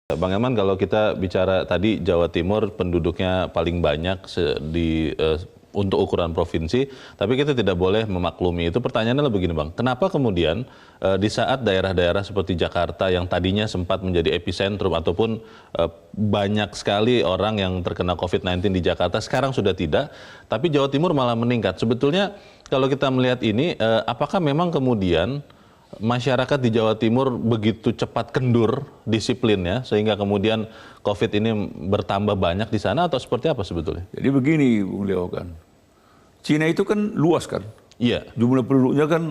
Bang Elman, kalau kita bicara tadi Jawa Timur penduduknya paling banyak untuk ukuran provinsi, tapi kita tidak boleh memaklumi itu. Pertanyaannya adalah begini Bang, kenapa kemudian di saat daerah-daerah seperti Jakarta yang tadinya sempat menjadi epicentrum ataupun banyak sekali orang yang terkena COVID-19 di Jakarta, sekarang sudah tidak, tapi Jawa Timur malah meningkat. Sebetulnya kalau kita melihat ini, apakah memang kemudian masyarakat di Jawa Timur begitu cepat kendur disiplinnya sehingga kemudian COVID ini bertambah banyak di sana atau seperti apa sebetulnya? Jadi begini Bung Leo kan, Cina itu kan luas kan, Iya, jumlah penduduknya kan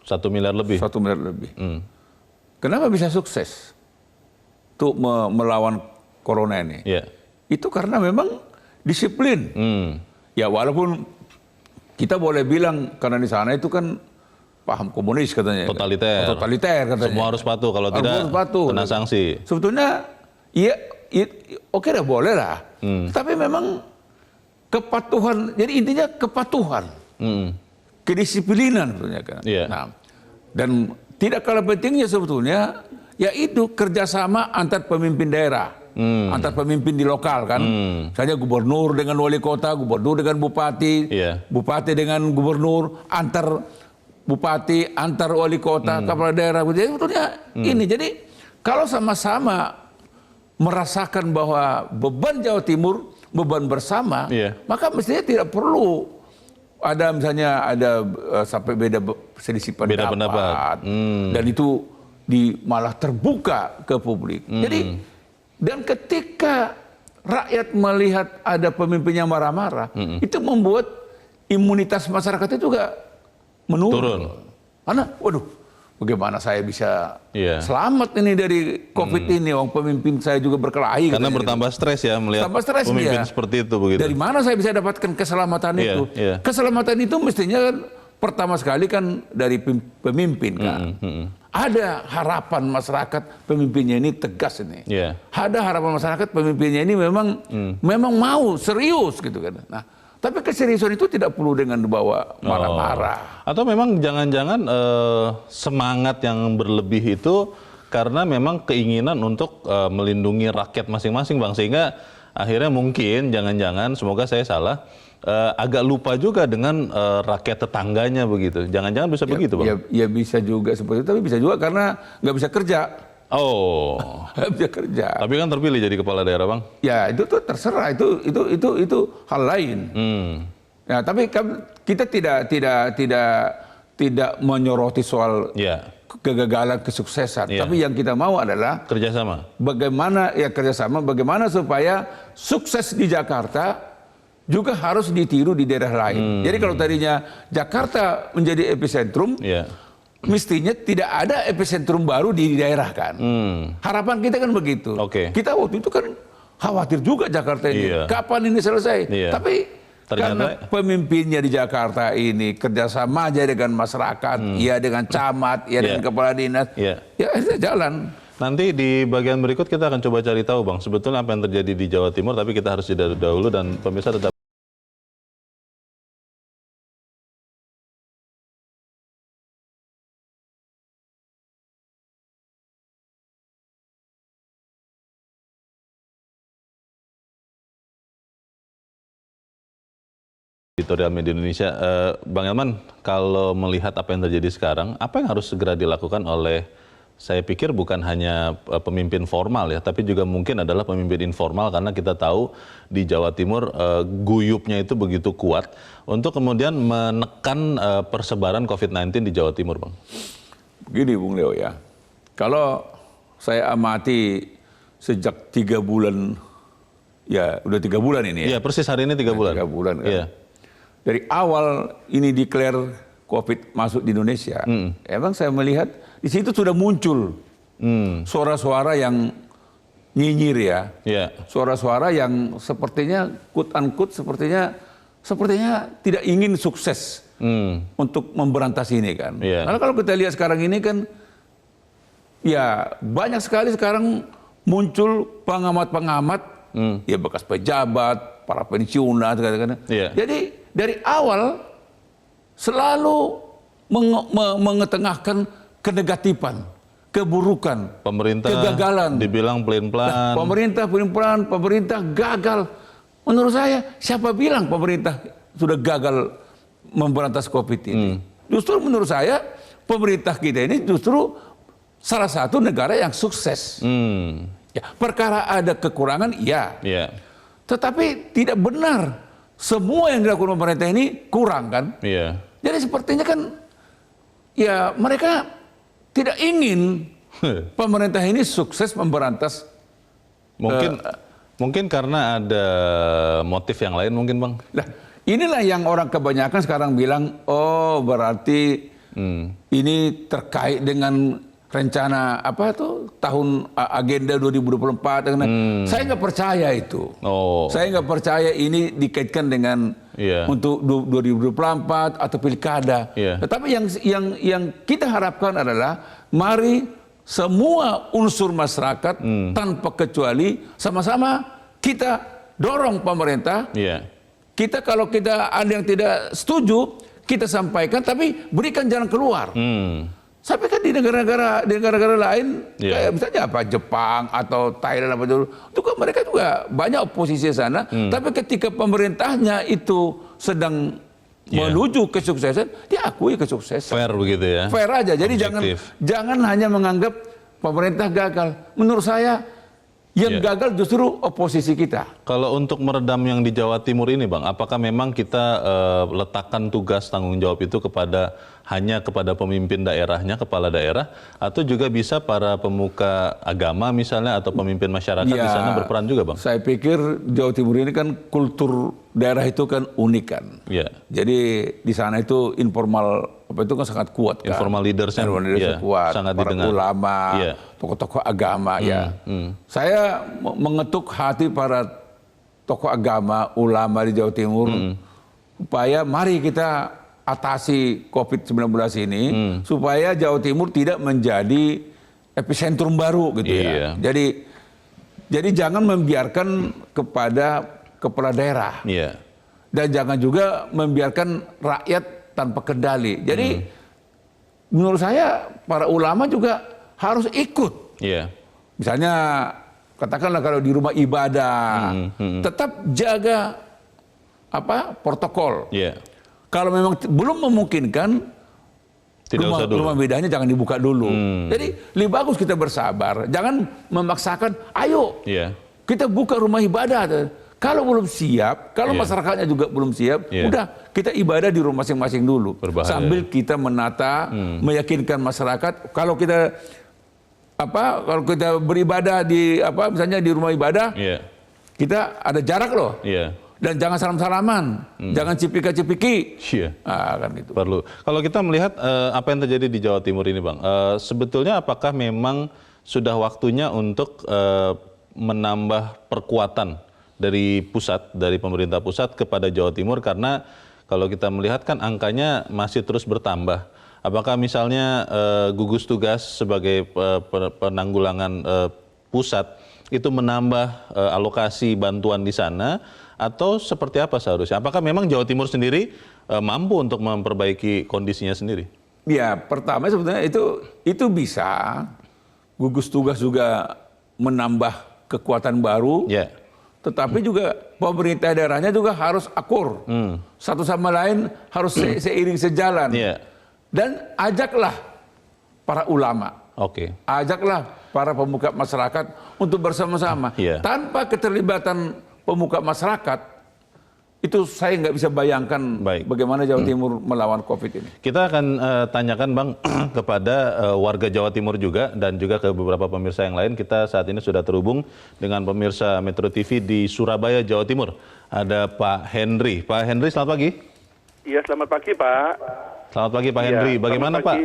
1 miliar lebih. 1 miliar lebih. Kenapa bisa sukses untuk melawan corona ini? Iya. Itu karena memang disiplin. Ya walaupun kita boleh bilang karena di sana itu kan paham komunis katanya. Totaliter. Totaliter katanya. Semua harus patuh, kalau tidak kena sanksi. Sebetulnya iya, oke dah boleh lah. Tapi memang kepatuhan, jadi intinya kepatuhan. Kedisiplinan sebetulnya kan. Iya. Nah, dan tidak kalah pentingnya sebetulnya yaitu kerjasama antar pemimpin daerah. Antar pemimpin di lokal kan. Misalnya gubernur dengan wali kota, gubernur dengan bupati, bupati dengan gubernur, antar bupati, antar wali kota, kepala daerah. Jadi sebetulnya ini. Jadi kalau sama-sama merasakan bahwa beban Jawa Timur, beban bersama, maka mestinya tidak perlu ada misalnya ada sampai beda selisih pendapat. Dan itu malah terbuka ke publik. Jadi dan ketika rakyat melihat ada pemimpinnya marah-marah, itu membuat imunitas masyarakat itu juga menurun. Karena, waduh, bagaimana saya bisa selamat ini dari COVID ini? Wong pemimpin saya juga berkelahi. Karena bertambah stres ya melihat pemimpin seperti itu. Begitu. Dari mana saya bisa dapatkan keselamatan itu? Keselamatan itu mestinya kan pertama sekali kan dari pemimpin kan. Ada harapan masyarakat pemimpinnya ini tegas ini. Ada harapan masyarakat pemimpinnya ini memang mau serius gitu kan. Nah, tapi keseriusan itu tidak perlu dengan dibawa marah-marah. Atau memang jangan-jangan semangat yang berlebih itu karena memang keinginan untuk melindungi rakyat masing-masing Bang. Sehingga akhirnya mungkin jangan-jangan, semoga saya salah, agak lupa juga dengan rakyat tetangganya begitu. Jangan-jangan bisa begitu Bang? Ya bisa juga seperti itu, tapi bisa juga karena nggak bisa kerja. Oh, bisa kerja. Tapi kan terpilih jadi kepala daerah Bang? Ya itu tuh terserah, itu hal lain. Ya tapi kita tidak menyoroti soal kegagalan kesuksesan. Tapi yang kita mau adalah kerjasama. Bagaimana supaya sukses di Jakarta juga harus ditiru di daerah lain. Jadi kalau tadinya Jakarta menjadi epicentrum, mestinya tidak ada epicentrum baru di daerah kan. Harapan kita kan begitu. Kita waktu itu kan khawatir juga Jakarta ini. Kapan ini selesai? Tapi karena pemimpinnya di Jakarta ini kerjasama aja dengan masyarakat, dengan camat, dengan kepala dinas, ya itu jalan. Nanti di bagian berikut kita akan coba cari tahu Bang, sebetulnya apa yang terjadi di Jawa Timur, tapi kita harus jeda dahulu dan pemirsa tetap editorial Media Indonesia. Bang Elman, kalau melihat apa yang terjadi sekarang, apa yang harus segera dilakukan oleh, saya pikir bukan hanya pemimpin formal ya, tapi juga mungkin adalah pemimpin informal, karena kita tahu di Jawa Timur guyupnya itu begitu kuat untuk kemudian menekan persebaran COVID-19 di Jawa Timur, Bang. Begini Bung Leo ya, kalau saya amati sejak 3 bulan, ya udah 3 bulan ini ya. Iya persis hari ini 3 bulan. 3 bulan kan. Dari awal ini declare COVID masuk di Indonesia, emang saya melihat di situ sudah muncul suara-suara yang nyinyir ya, suara-suara yang sepertinya quote unquote sepertinya tidak ingin sukses untuk memberantas ini kan. Karena kalau kita lihat sekarang ini kan, ya banyak sekali sekarang muncul pengamat-pengamat, ya bekas pejabat, para pensiunan, jadi dari awal selalu mengetengahkan kenegatifan, keburukan, Pemerintah kegagalan. dibilang pelin-pelan. Pemerintah gagal. Menurut saya, siapa bilang pemerintah sudah gagal memberantas COVID ini? Justru menurut saya, pemerintah kita ini justru salah satu negara yang sukses. Ya, perkara ada kekurangan, iya. Iya. Tetapi tidak benar semua yang dilakukan pemerintah ini kurang kan? Iya. Jadi sepertinya kan, ya mereka tidak ingin pemerintah ini sukses memberantas. Mungkin karena ada motif yang lain mungkin, Bang. Nah, inilah yang orang kebanyakan sekarang bilang, oh berarti ini terkait dengan rencana apa tuh tahun agenda 2024. Saya nggak percaya itu. Saya nggak percaya ini dikaitkan dengan untuk 2024 atau pilkada. Tetapi yang kita harapkan adalah mari semua unsur masyarakat tanpa kecuali sama-sama kita dorong pemerintah. Kita kalau kita ada yang tidak setuju, kita sampaikan, tapi berikan jalan keluar. Saya pikir di negara-negara lain, kayak misalnya apa Jepang atau Thailand apa dulu, itu kan mereka juga banyak oposisi di sana. Tapi ketika pemerintahnya itu sedang menuju kesuksesan, dia akui kesuksesan. Fair begitu ya. Fair aja. Jadi jangan hanya menganggap pemerintah gagal. Menurut saya yang gagal justru oposisi kita. Kalau untuk meredam yang di Jawa Timur ini, Bang, apakah memang kita letakkan tugas tanggung jawab itu hanya kepada pemimpin daerahnya, kepala daerah, atau juga bisa para pemuka agama misalnya atau pemimpin masyarakat di sana berperan juga, Bang? Saya pikir Jawa Timur ini kan kultur daerah itu kan unik kan. Jadi di sana itu informal apa itu kan sangat kuat kan. Informal leadersnya kuat, sangat para didengar. Ulama, tokoh-tokoh agama Saya mengetuk hati para tokoh agama, ulama di Jawa Timur supaya mari kita atasi COVID-19 ini supaya Jawa Timur tidak menjadi epicentrum baru gitu ya. Jadi jangan membiarkan kepada kepala daerah. Dan jangan juga membiarkan rakyat tanpa kendali. Jadi menurut saya para ulama juga harus ikut. Misalnya katakanlah kalau di rumah ibadah tetap jaga protokol. Kalau memang belum memungkinkan, rumah ibadahnya jangan dibuka dulu. Jadi lebih bagus kita bersabar, jangan memaksakan. Ayo kita buka rumah ibadah. Kalau belum siap, kalau masyarakatnya juga belum siap, udah kita ibadah di rumah masing-masing dulu. Sambil kita menata, meyakinkan masyarakat. Kalau kita beribadah di misalnya di rumah ibadah, kita ada jarak loh. Dan jangan salam-salaman, jangan cipika-cipiki. Kan gitu. Perlu. Kalau kita melihat apa yang terjadi di Jawa Timur ini, Bang, sebetulnya apakah memang sudah waktunya untuk menambah perkuatan dari pusat, dari pemerintah pusat kepada Jawa Timur, karena kalau kita melihat kan angkanya masih terus bertambah. Apakah misalnya gugus tugas sebagai penanggulangan pusat itu menambah alokasi bantuan di sana, atau seperti apa seharusnya? Apakah memang Jawa Timur sendiri mampu untuk memperbaiki kondisinya sendiri? Ya, pertama sebetulnya itu bisa. Gugus tugas juga menambah kekuatan baru. Tetapi juga pemerintah daerahnya juga harus akur. Satu sama lain harus seiring sejalan. Dan ajaklah para ulama. Ajaklah para pemuka masyarakat untuk bersama-sama. Tanpa keterlibatan pemuka masyarakat, itu saya nggak bisa bayangkan bagaimana Jawa Timur melawan COVID ini. Kita akan tanyakan, Bang, kepada warga Jawa Timur juga dan juga ke beberapa pemirsa yang lain. Kita saat ini sudah terhubung dengan pemirsa Metro TV di Surabaya, Jawa Timur. Ada Pak Henry. Pak Henry, selamat pagi. Iya, selamat pagi, Pak. Selamat pagi, Pak Henry. Bagaimana, Pak?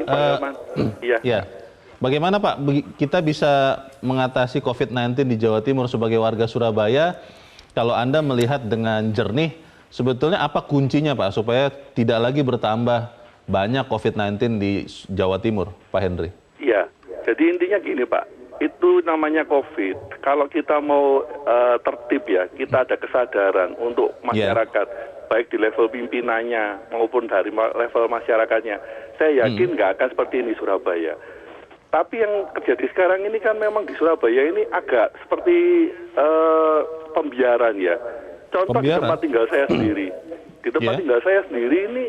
Bagaimana, Pak, kita bisa mengatasi COVID-19 di Jawa Timur sebagai warga Surabaya? Kalau Anda melihat dengan jernih, sebetulnya apa kuncinya, Pak, supaya tidak lagi bertambah banyak COVID-19 di Jawa Timur, Pak Henry? Iya, jadi intinya gini, Pak. Itu namanya COVID. Kalau kita mau tertib ya, kita ada kesadaran untuk masyarakat, baik di level pimpinannya maupun dari level masyarakatnya. Saya yakin nggak akan seperti ini Surabaya. Tapi yang terjadi sekarang ini kan memang di Surabaya ini agak seperti pembiaran ya. Contoh di tempat tinggal saya sendiri. Di tempat tinggal saya sendiri ini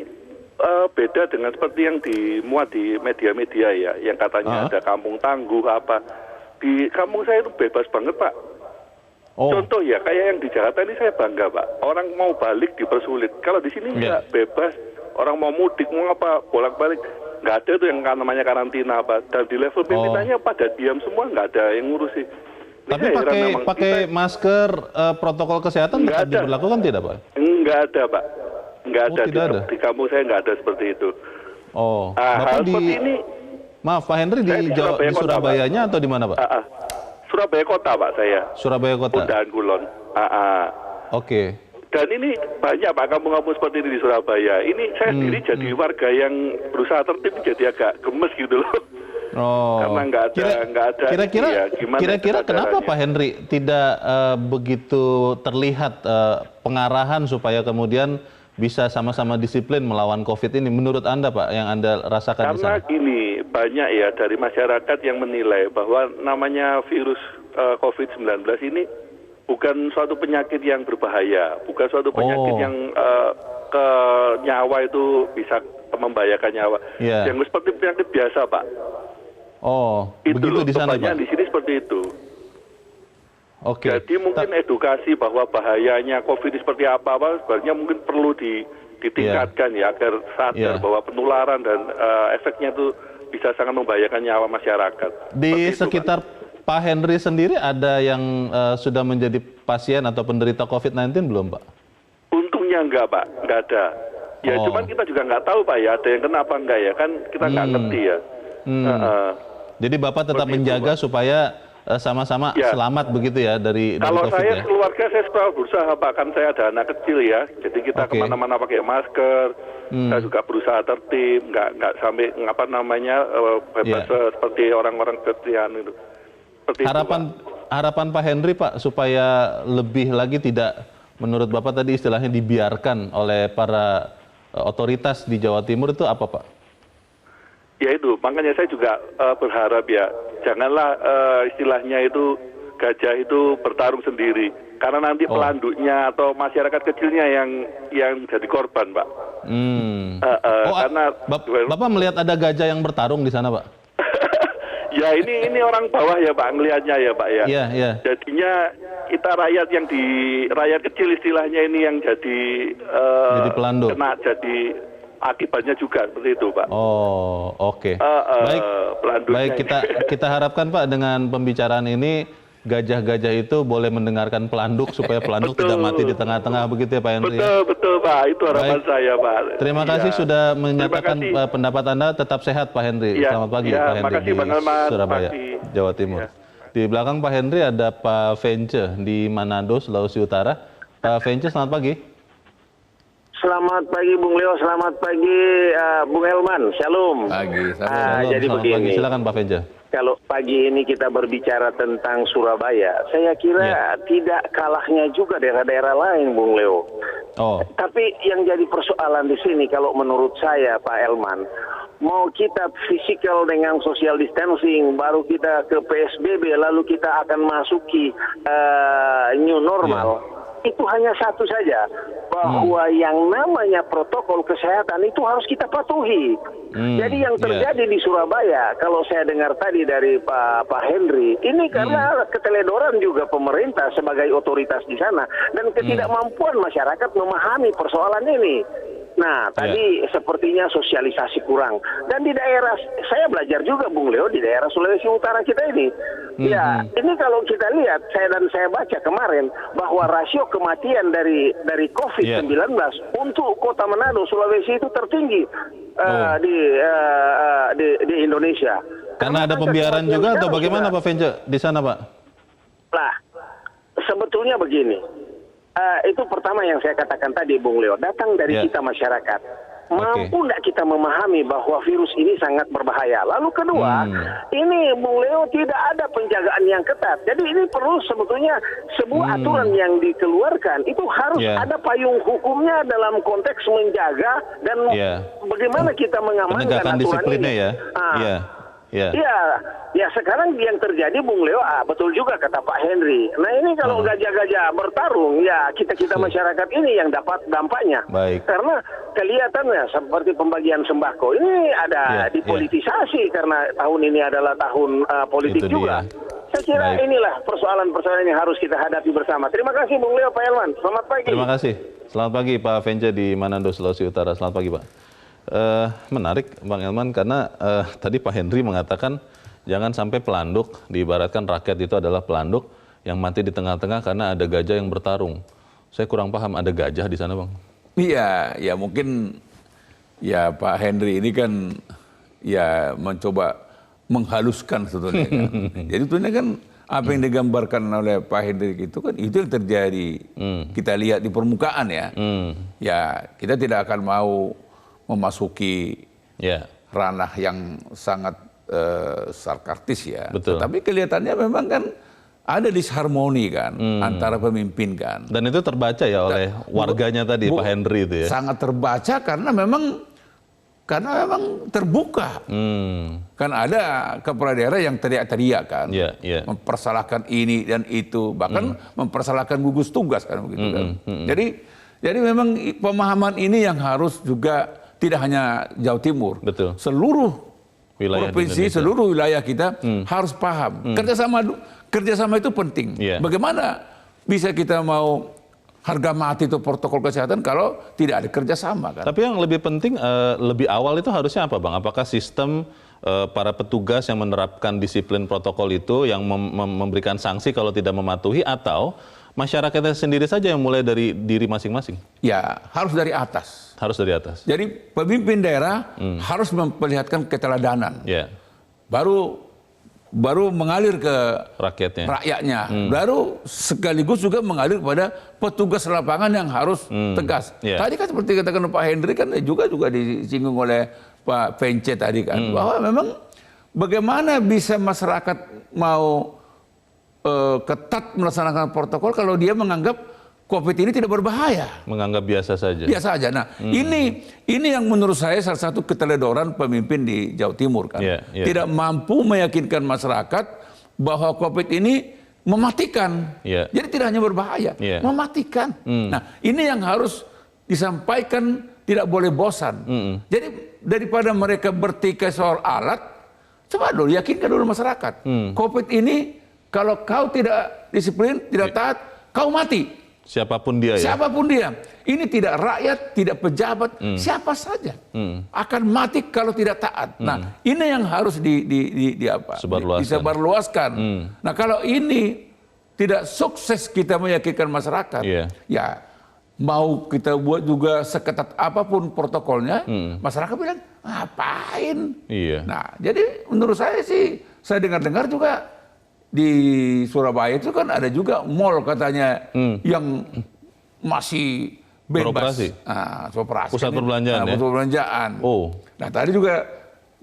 beda dengan seperti yang dimuat di media-media ya, yang katanya ada kampung tangguh apa. Di kampung saya itu bebas banget Pak. Contoh ya, kayak yang di Jakarta ini saya bangga Pak. Orang mau balik dipersulit. Kalau di sini nggak bebas. Orang mau mudik mau apa bolak-balik. Nggak ada tuh yang namanya karantina apa. Dan di level pimpinannya pada diam semua, nggak ada yang ngurusi. Tapi pakai masker, protokol kesehatan tetap diberlakukan tidak Pak? Nggak ada Pak. Nggak ada. Di kampung saya nggak ada seperti itu. Bapak seperti ini. Maaf Pak Henry di Surabayanya atau di mana Pak? Surabaya Kota Pak saya. Surabaya Kota. Undahan Kulon. Oke. Dan ini banyak Pak kampung-kampung seperti ini di Surabaya. Ini saya sendiri jadi warga yang berusaha tertib jadi agak gemes gitu loh. Karena nggak ada. Kira-kira kenapa Pak Henry tidak begitu terlihat pengarahan supaya kemudian bisa sama-sama disiplin melawan COVID ini menurut Anda Pak yang Anda rasakan di sana? Karena gini, banyak ya dari masyarakat yang menilai bahwa namanya virus COVID-19 ini bukan suatu penyakit yang berbahaya, bukan suatu penyakit yang ke nyawa itu bisa membahayakan nyawa. Yang seperti penyakit biasa Pak. Itu begitu di sana Pak? Di sini seperti itu. Oke. Jadi mungkin edukasi bahwa bahayanya COVID seperti apa sebenarnya mungkin perlu ditingkatkan ya agar sadar bahwa penularan dan efeknya itu bisa sangat membahayakan nyawa masyarakat. Di sekitar Pak Henry sendiri ada yang sudah menjadi pasien atau penderita COVID-19 belum Pak? Untungnya enggak Pak, enggak ada. Ya cuman kita juga nggak tahu Pak ya ada yang kenapa enggak ya kan kita nggak ngerti ya. Jadi Bapak tetap menjaga supaya sama-sama selamat begitu ya dari Kalau COVID saya ya? keluarga saya selalu berusaha Pak, kan saya ada anak kecil ya, jadi kita kemana-mana pakai masker, saya juga berusaha tertib, nggak sampai bebas seperti orang-orang ketian itu. Harapan Pak Henry Pak supaya lebih lagi tidak menurut Bapak tadi istilahnya dibiarkan oleh para otoritas di Jawa Timur itu apa Pak? Ya itu, makanya saya juga berharap ya, janganlah istilahnya itu gajah itu bertarung sendiri, karena nanti pelanduknya atau masyarakat kecilnya yang jadi korban, Pak. Karena Bapak melihat ada gajah yang bertarung di sana, Pak? Ya ini orang bawah ya Pak, ngelihatnya ya Pak ya. Iya. Jadinya kita rakyat kecil istilahnya ini yang jadi pelanduk. Kena jadi akibatnya juga seperti itu Pak. Oke. Baik kita harapkan Pak dengan pembicaraan ini gajah-gajah itu boleh mendengarkan pelanduk supaya pelanduk tidak mati di tengah-tengah begitu ya Pak Henry. Betul Pak, itu harapan saya Pak. Terima kasih sudah menyatakan pendapat Anda, tetap sehat Pak Henry. Selamat pagi Pak Henry di Surabaya, Jawa Timur. Di belakang Pak Henry ada Pak Vence di Manado, Sulawesi Utara. Pak Vence, selamat pagi. Selamat pagi Bung Leo, selamat pagi Bung Helman, shalom. Jadi begini, silakan Pak Vence. Kalau pagi ini kita berbicara tentang Surabaya, saya kira tidak kalahnya juga daerah-daerah lain Bung Leo. Tapi yang jadi persoalan di sini kalau menurut saya Pak Helman, mau kita physical dengan social distancing, baru kita ke PSBB, lalu kita akan masuki new normal. Itu hanya satu saja, bahwa yang namanya protokol kesehatan itu harus kita patuhi. Jadi yang terjadi di Surabaya, kalau saya dengar tadi dari Pak Henry, ini karena keteledoran juga pemerintah sebagai otoritas di sana, dan ketidakmampuan masyarakat memahami persoalan ini. Nah, tadi sepertinya sosialisasi kurang. Dan di daerah, saya belajar juga Bung Leo, di daerah Sulawesi Utara kita ini. Ya, ini kalau kita lihat, saya baca kemarin, bahwa rasio kematian dari COVID-19 untuk kota Manado, Sulawesi itu tertinggi di Indonesia. Karena ada pembiaran juga atau bagaimana Pak Vence di sana Pak? Nah, sebetulnya begini. Itu pertama yang saya katakan tadi Bung Leo, datang dari kita masyarakat. Mampu nggak kita memahami bahwa virus ini sangat berbahaya. Lalu kedua, ini Bung Leo tidak ada penjagaan yang ketat. Jadi ini perlu sebetulnya sebuah aturan yang dikeluarkan. Itu harus ada payung hukumnya dalam konteks menjaga dan bagaimana kita mengamankan aturan ini. Ya sekarang yang terjadi Bung Leo, betul juga kata Pak Henry. Nah ini kalau gajah-gajah bertarung, ya kita masyarakat ini yang dapat dampaknya. Baik. Karena kelihatannya seperti pembagian sembako ini ada dipolitisasi karena tahun ini adalah tahun politik Itu juga. dia. Saya kira inilah persoalan-persoalan yang harus kita hadapi bersama. Terima kasih Bung Leo, Pak Elman. Selamat pagi. Terima kasih. Selamat pagi Pak Vence di Manado, Sulawesi Utara. Selamat pagi Pak. Menarik Bang Elman karena tadi Pak Henry mengatakan jangan sampai pelanduk, diibaratkan rakyat itu adalah pelanduk yang mati di tengah-tengah karena ada gajah yang bertarung. Saya kurang paham, ada gajah di sana Bang? Iya, ya mungkin ya Pak Henry ini kan ya mencoba menghaluskan sebetulnya kan. Jadi sebetulnya kan apa yang digambarkan oleh Pak Henry itu kan itu yang terjadi. Kita lihat di permukaan ya. Ya kita tidak akan mau memasuki ranah yang sangat sarkastis ya. Betul. Tapi kelihatannya memang kan ada disharmoni kan antara pemimpin kan. Dan itu terbaca ya oleh warganya tadi Pak Henry itu ya. Sangat terbaca karena memang terbuka. Kan ada kepala daerah yang teriak-teriak kan, mempersalahkan ini dan itu, bahkan mempersalahkan gugus tugas kan begitu kan. Jadi memang pemahaman ini yang harus juga tidak hanya Jawa Timur, betul. Seluruh wilayah provinsi, seluruh wilayah kita harus paham. Kerjasama itu penting. Bagaimana bisa kita mau harga mati itu protokol kesehatan kalau tidak ada kerjasama kan? Tapi yang lebih penting, lebih awal itu harusnya apa Bang? Apakah sistem para petugas yang menerapkan disiplin protokol itu yang memberikan sanksi kalau tidak mematuhi, atau masyarakatnya sendiri saja yang mulai dari diri masing-masing? Ya, harus dari atas. Harus dari atas. Jadi pemimpin daerah harus memperlihatkan keteladanan. Baru mengalir ke rakyatnya. Baru sekaligus juga mengalir kepada petugas lapangan yang harus tegas. Tadi kan seperti katakan Pak Henry kan juga disinggung oleh Pak Vence tadi kan, bahwa memang bagaimana bisa masyarakat mau ketat melaksanakan protokol kalau dia menganggap COVID ini tidak berbahaya. Menganggap biasa saja. Biasa saja. Nah, ini yang menurut saya salah satu keteledoran pemimpin di Jawa Timur kan. Tidak mampu meyakinkan masyarakat bahwa COVID ini mematikan. Jadi tidak hanya berbahaya, mematikan. Nah, ini yang harus disampaikan, tidak boleh bosan. Jadi daripada mereka bertikai soal alat, coba dulu yakinkan dulu masyarakat. COVID ini kalau kau tidak disiplin, tidak taat, kau mati. Siapapun dia ya? Siapapun dia. Ini tidak rakyat, tidak pejabat, siapa saja akan mati kalau tidak taat. Nah, ini yang harus disebarluaskan. Nah, kalau ini tidak sukses kita meyakinkan masyarakat, ya mau kita buat juga seketat apapun protokolnya, masyarakat bilang, ngapain? Nah, jadi menurut saya sih, saya dengar-dengar juga, di Surabaya itu kan ada juga mall katanya yang masih bebas. Operasi. Pusat perbelanjaan ya? Pusat perbelanjaan. Nah tadi juga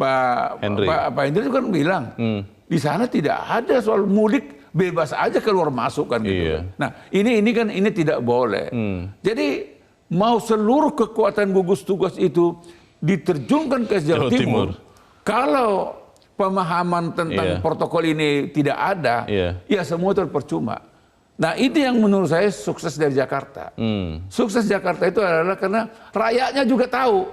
Pak Henry juga bilang, di sana tidak ada soal mudik, bebas aja keluar masuk kan gitu. Nah ini tidak boleh. Jadi mau seluruh kekuatan gugus tugas itu diterjunkan ke Jawa Timur. Kalau pemahaman tentang protokol ini tidak ada, ya semua itu percuma. Nah itu yang menurut saya sukses dari Jakarta. Sukses Jakarta itu adalah karena rakyatnya juga tahu.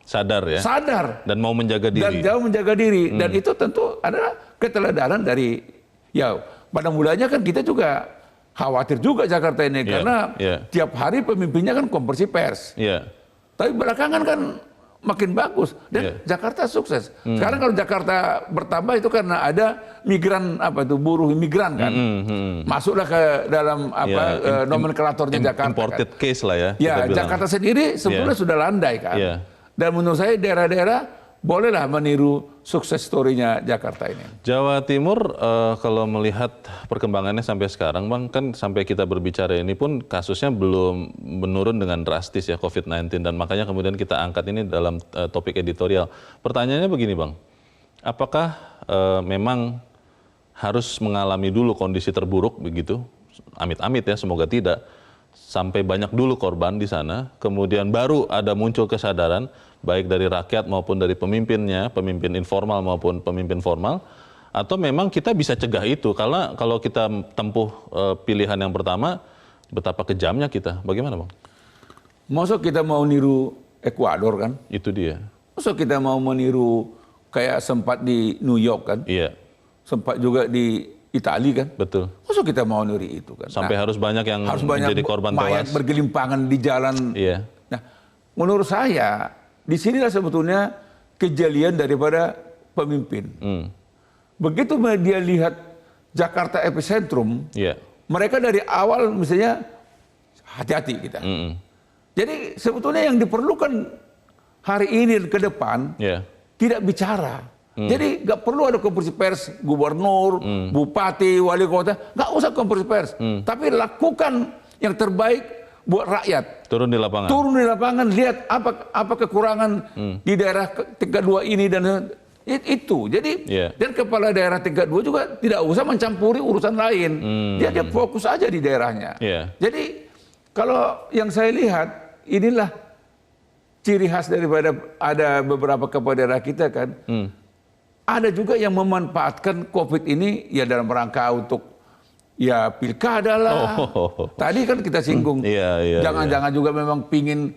Sadar ya. Sadar. Dan mau menjaga diri. Dan itu tentu adalah keteladanan dari, ya pada mulanya kan kita juga khawatir juga Jakarta ini. Karena tiap hari pemimpinnya kan konversi pers. Tapi belakangan kan makin bagus dan Jakarta sukses. Sekarang kalau Jakarta bertambah itu karena ada migran buruh migran kan. Masuklah ke dalam nomenklaturnya Jakarta. Imported kan. Case lah ya. Ya, Jakarta sendiri sebetulnya sudah landai kan. Dan menurut saya daerah-daerah bolehlah meniru sukses story-nya Jakarta ini. Jawa Timur kalau melihat perkembangannya sampai sekarang Bang, kan sampai kita berbicara ini pun kasusnya belum menurun dengan drastis ya COVID-19, dan makanya kemudian kita angkat ini dalam topik editorial. Pertanyaannya begini Bang, apakah memang harus mengalami dulu kondisi terburuk begitu? Amit-amit ya, semoga tidak. sampai banyak dulu korban di sana, kemudian baru ada muncul kesadaran baik dari rakyat maupun dari pemimpinnya, pemimpin informal maupun pemimpin formal, atau memang kita bisa cegah itu karena kalau kita tempuh pilihan yang pertama, betapa kejamnya kita. Bagaimana, Bang? Masa kita mau niru Ekuador kan? Itu dia. Masa kita mau meniru kayak sempat di New York kan? Iya. Sempat juga di Italia kan? Betul. Masa kita mau niru itu kan? Sampai harus banyak yang menjadi korban mayat tewas. bergelimpangan di jalan. Iya. Nah, menurut saya disinilah sebetulnya kejelian daripada pemimpin. Begitu dia lihat Jakarta epicentrum, Iya. mereka dari awal misalnya hati-hati kita. Jadi sebetulnya yang diperlukan hari ini dan ke depan tidak bicara. Jadi nggak perlu ada konferensi pers, gubernur, bupati, wali kota, nggak usah konferensi pers. Tapi lakukan yang terbaik buat rakyat. Turun di lapangan. Turun di lapangan, lihat apa kekurangan di daerah tingkat 2 ini dan itu. Jadi dan kepala daerah tingkat 2 juga tidak usah mencampuri urusan lain. Dia fokus aja di daerahnya. Jadi kalau yang saya lihat inilah ciri khas daripada ada beberapa kepala daerah kita kan. Ada juga yang memanfaatkan COVID ini ya dalam rangka untuk ya pilkada lah. Tadi kan kita singgung. Jangan-jangan juga memang pingin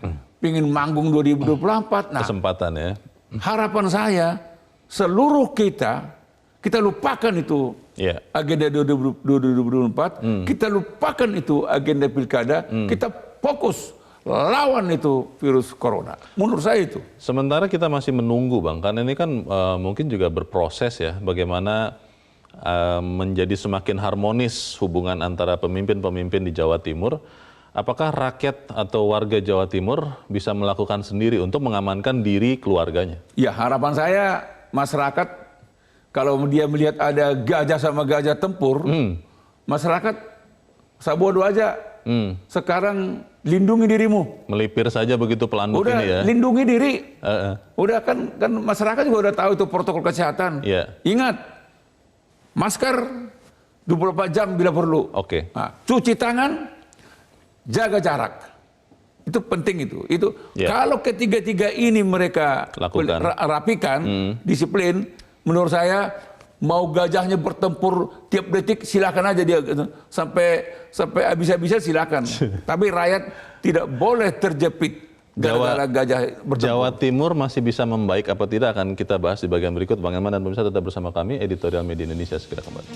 manggung 2024. Nah, kesempatan ya. Harapan saya seluruh kita lupakan itu agenda 2024, kita lupakan itu agenda pilkada, kita fokus lawan itu virus corona. Menurut saya itu. Sementara kita masih menunggu, Bang, karena ini kan mungkin juga berproses ya, bagaimana menjadi semakin harmonis hubungan antara pemimpin-pemimpin di Jawa Timur. Apakah rakyat atau warga Jawa Timur bisa melakukan sendiri untuk mengamankan diri keluarganya? Ya, harapan saya masyarakat kalau dia melihat ada gajah sama gajah tempur, masyarakat sabodo aja. Sekarang lindungi dirimu. Melipir saja begitu pelanduk udah, ini ya. Lindungi diri. Udah kan masyarakat juga udah tahu itu protokol kesehatan. Ingat, masker 24 jam bila perlu. Nah, cuci tangan, jaga jarak. Itu penting itu. Kalau ketiga-tiga ini mereka rapikan, disiplin, menurut saya mau gajahnya bertempur tiap detik silakan aja dia sampai habis-habisan silakan. Tapi rakyat tidak boleh terjepit gara-gara gajah bertempur. Jawa Timur masih bisa membaik apa tidak akan kita bahas di bagian berikut. Bang Eman dan pemirsa tetap bersama kami, Editorial Media Indonesia segera kembali.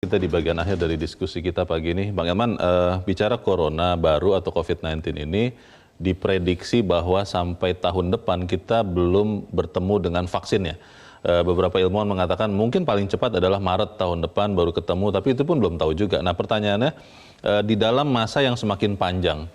Kita di bagian akhir dari diskusi kita pagi ini, Bang Eman, bicara corona baru atau COVID-19 ini diprediksi bahwa sampai tahun depan kita belum bertemu dengan vaksinnya. Beberapa ilmuwan mengatakan mungkin paling cepat adalah Maret tahun depan baru ketemu, tapi itu pun belum tahu juga. Nah, pertanyaannya, di dalam masa yang semakin panjang,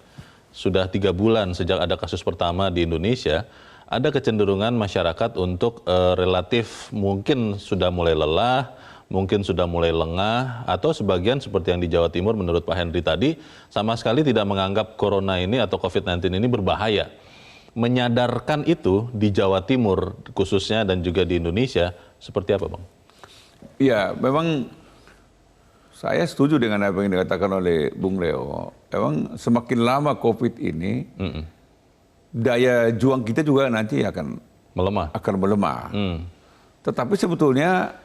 sudah 3 bulan sejak ada kasus pertama di Indonesia, ada kecenderungan masyarakat untuk relatif mungkin sudah mulai lelah, mungkin sudah mulai lengah, atau sebagian seperti yang di Jawa Timur menurut Pak Henry tadi, sama sekali tidak menganggap corona ini atau COVID-19 ini berbahaya. Menyadarkan itu di Jawa Timur khususnya dan juga di Indonesia, seperti apa, Bang? Ya, memang saya setuju dengan apa yang dikatakan oleh Bung Leo. Memang semakin lama COVID ini, daya juang kita juga nanti akan melemah. Tetapi sebetulnya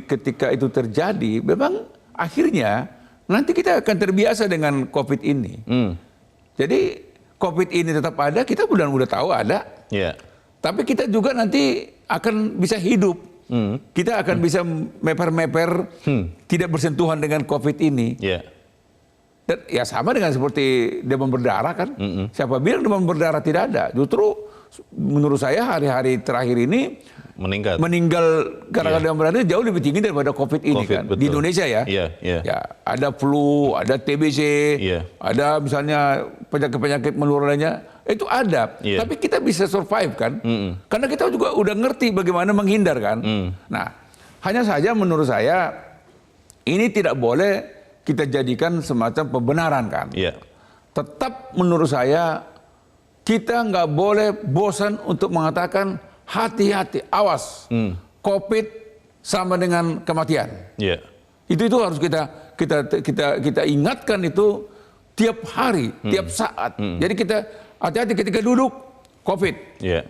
ketika itu terjadi, memang akhirnya nanti kita akan terbiasa dengan COVID ini. Jadi COVID ini tetap ada, kita udah tahu ada. Tapi kita juga nanti akan bisa hidup. Kita akan bisa meper-meper, tidak bersentuhan dengan COVID ini. Dan ya sama dengan seperti demam berdarah kan. Siapa bilang demam berdarah tidak ada? Justru menurut saya hari-hari terakhir ini meninggal gara-gara demam berdarah jauh lebih tinggi daripada COVID ini kan. Betul. Di Indonesia ya. Ya, ada flu, ada TBC, ada misalnya penyakit-penyakit menular lainnya, itu ada. Tapi kita bisa survive kan. Karena kita juga udah ngerti bagaimana menghindar kan. Nah, hanya saja menurut saya ini tidak boleh kita jadikan semacam pembenaran kan. tetap menurut saya kita nggak boleh bosan untuk mengatakan hati-hati, awas, COVID sama dengan kematian. Yeah. Itu harus kita ingatkan itu tiap hari, tiap saat. Jadi kita hati-hati ketika duduk, COVID. Yeah.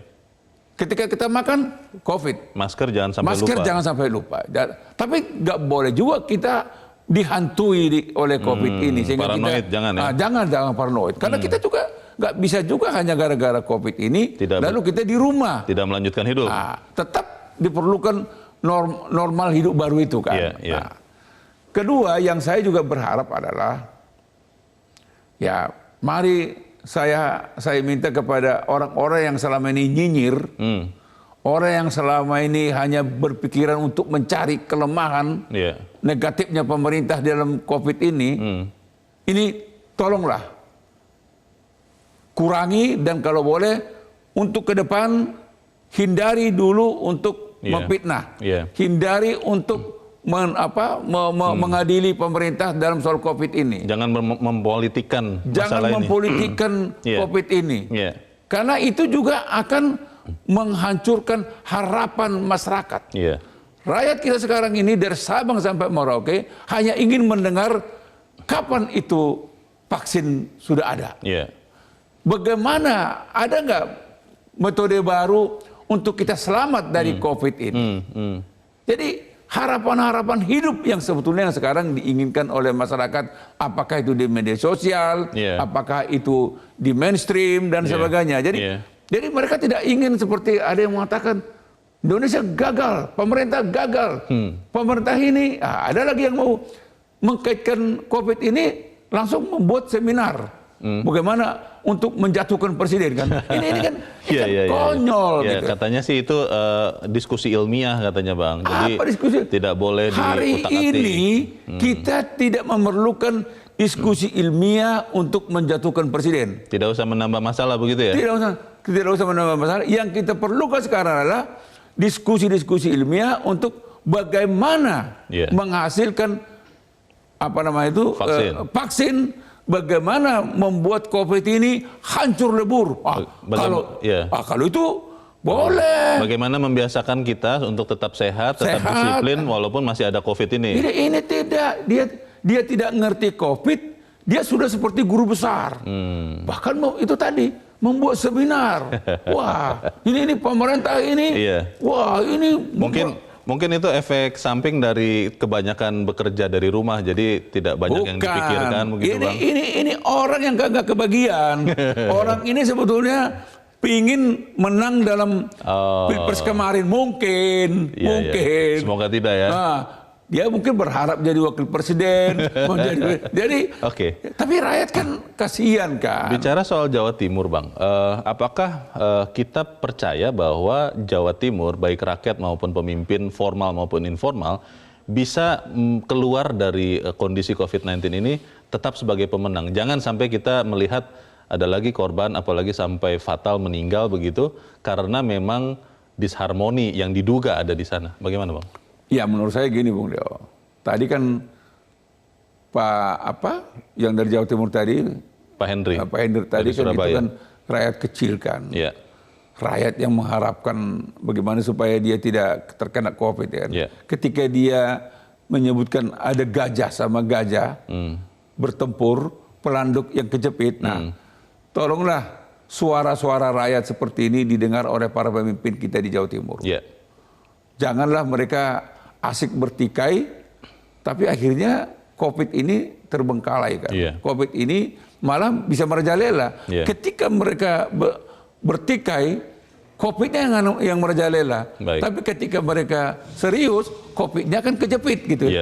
Ketika kita makan, COVID. Masker jangan sampai Masker lupa. jangan sampai lupa. Tapi nggak boleh juga kita dihantui oleh COVID ini. Sehingga paranoid, kita, jangan ya? Jangan paranoid. Karena kita juga nggak bisa juga hanya gara-gara COVID ini, lalu kita di rumah. Tidak melanjutkan hidup. Tetap diperlukan normal hidup baru itu kan. Yeah, yeah. Kedua yang saya juga berharap adalah, ya mari saya minta kepada orang-orang yang selama ini nyinyir, orang yang selama ini hanya berpikiran untuk mencari kelemahan negatifnya pemerintah dalam COVID ini tolonglah kurangi, dan kalau boleh untuk ke depan hindari dulu untuk memfitnah, hindari untuk mengadili pemerintah dalam soal COVID ini. Jangan mempolitikkan masalah ini. Jangan mempolitikkan COVID ini. Karena itu juga akan menghancurkan harapan masyarakat. Rakyat kita sekarang ini dari Sabang sampai Merauke hanya ingin mendengar kapan itu vaksin sudah ada. Bagaimana, ada nggak metode baru untuk kita selamat dari COVID ini? Jadi harapan-harapan hidup yang sebetulnya yang sekarang diinginkan oleh masyarakat, apakah itu di media sosial, apakah itu di mainstream dan sebagainya. Jadi mereka tidak ingin seperti ada yang mengatakan Indonesia gagal, pemerintah gagal, pemerintah ini. Ada lagi yang mau mengkaitkan COVID ini langsung membuat seminar. Bagaimana untuk menjatuhkan presiden kan? Ini kan konyol. Gitu. Katanya sih itu diskusi ilmiah katanya Bang. Jadi tidak boleh hari ini kita tidak memerlukan diskusi ilmiah untuk menjatuhkan presiden. Tidak usah menambah masalah begitu ya? Tidak usah menambah masalah. Yang kita perlukan sekarang adalah diskusi-diskusi ilmiah untuk bagaimana menghasilkan vaksin. Bagaimana membuat COVID ini hancur lebur. Kalau itu boleh. Bagaimana membiasakan kita untuk tetap sehat, tetap disiplin walaupun masih ada COVID ini. Ini tidak. Dia tidak ngerti COVID, dia sudah seperti guru besar. Bahkan itu tadi membuat seminar. Wah, ini pemerintah ini. Wah, ini Mungkin itu efek samping dari kebanyakan bekerja dari rumah, jadi tidak banyak yang dipikirkan begitu Bang. Ini orang yang gak kebagian. Orang ini sebetulnya pingin menang dalam Pilpres kemarin, mungkin. Semoga tidak ya. Dia mungkin berharap jadi wakil presiden, tapi rakyat kan kasihan kan. Bicara soal Jawa Timur Bang, apakah kita percaya bahwa Jawa Timur baik rakyat maupun pemimpin formal maupun informal bisa keluar dari kondisi COVID-19 ini tetap sebagai pemenang? Jangan sampai kita melihat ada lagi korban, apalagi sampai fatal meninggal begitu karena memang disharmoni yang diduga ada di sana. Bagaimana Bang? Ya menurut saya gini Bung Leo, tadi kan yang dari Jawa Timur tadi, Pak Henry tadi kan itu kan rakyat kecil kan, rakyat yang mengharapkan bagaimana supaya dia tidak terkena COVID kan. Ketika dia menyebutkan ada gajah sama gajah bertempur, pelanduk yang kejepit, tolonglah suara-suara rakyat seperti ini didengar oleh para pemimpin kita di Jawa Timur. Janganlah mereka asik bertikai, tapi akhirnya COVID ini terbengkalai kan. COVID ini malah bisa merajalela. Ketika mereka bertikai, COVID-nya yang merajalela. Tapi ketika mereka serius, COVID-nya akan kejepit gitu.